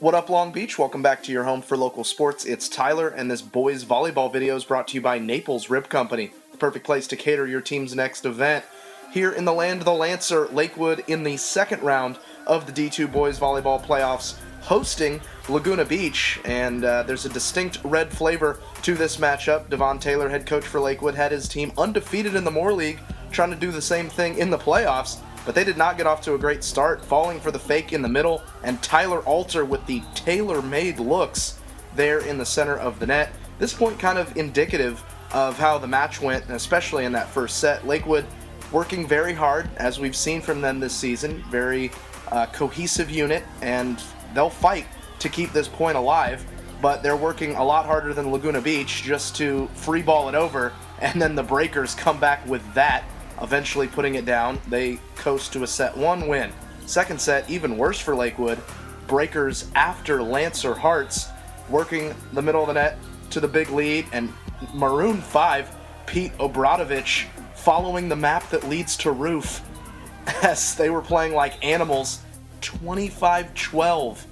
What up, Long Beach? Welcome back to your home for local sports. It's Tyler, and this boys volleyball video is brought to you by Naples Rib Company, the perfect place to cater your team's next event. Here in the land of the Lancer, Lakewood in the second round of the D2 boys volleyball playoffs, hosting Laguna Beach, and there's a distinct red flavor to this matchup. Devon Taylor, head coach for Lakewood, had his team undefeated in the Moore League, trying to do the same thing in the playoffs, but they did not get off to a great start, falling for the fake in the middle, and Tyler Alter with the tailor-made looks there in the center of the net. This point kind of indicative of how the match went, especially in that first set. Lakewood working very hard, as we've seen from them this season, very cohesive unit, and they'll fight to keep this point alive, but they're working a lot harder than Laguna Beach just to free ball it over, and then the Breakers come back with that, eventually putting it down. They coast to a set 1 win. Second set, even worse for Lakewood. Breakers after Lancer Hearts, working the middle of the net to the big lead, and Maroon 5, Pete Obradovich, following the map that leads to roof as they were playing like animals. 25-12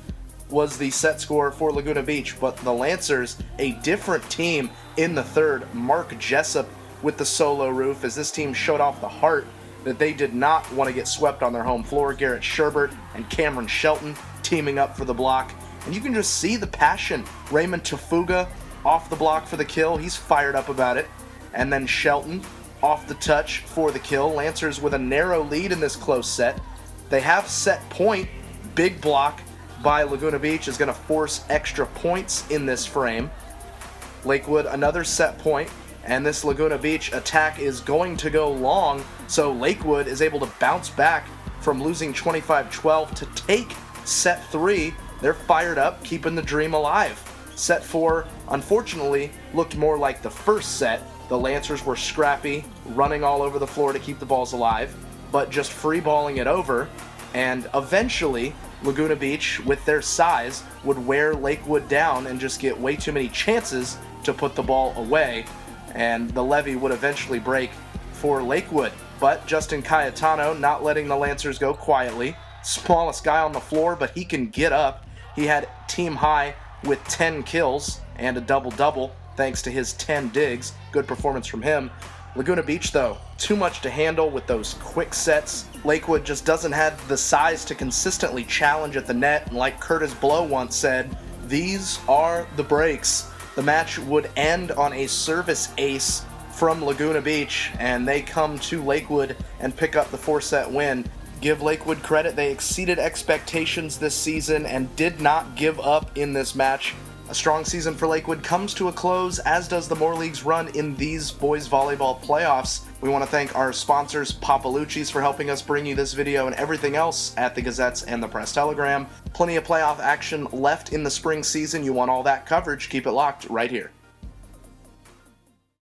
was the set score for Laguna Beach, but the Lancers, a different team in the third. Mark Jessup with the solo roof, as this team showed off the heart that they did not want to get swept on their home floor. Garrett Sherbert and Cameron Shelton teaming up for the block, and you can just see the passion. Raymond Tafuga off the block for the kill, he's fired up about it, and then Shelton off the touch for the kill. Lancers with a narrow lead in this close set. They have set point. Big block by Laguna Beach is going to force extra points in this frame. Lakewood, another set point, and this Laguna Beach attack is going to go long, so Lakewood is able to bounce back from losing 25-12 to take set 3. They're fired up, keeping the dream alive. Set 4, unfortunately, looked more like the first set. The Lancers were scrappy, running all over the floor to keep the balls alive, but just free balling it over, and eventually Laguna Beach, with their size, would wear Lakewood down and just get way too many chances to put the ball away, and the levee would eventually break for Lakewood. But Justin Cayetano not letting the Lancers go quietly. Smallest guy on the floor, but he can get up. He had team high with 10 kills and a double-double thanks to his 10 digs. Good performance from him. Laguna Beach, though, too much to handle with those quick sets. Lakewood just doesn't have the size to consistently challenge at the net, and like Curtis Blow once said, these are the breaks. The match would end on a service ace from Laguna Beach, and they come to Lakewood and pick up the 4-set win. Give Lakewood credit, they exceeded expectations this season and did not give up in this match. A strong season for Lakewood comes to a close, as does the Moore League's run in these boys volleyball playoffs. We want to thank our sponsors, Papalucci's, for helping us bring you this video and everything else at the Gazettes and the Press Telegram. Plenty of playoff action left in the spring season. You want all that coverage, keep it locked right here.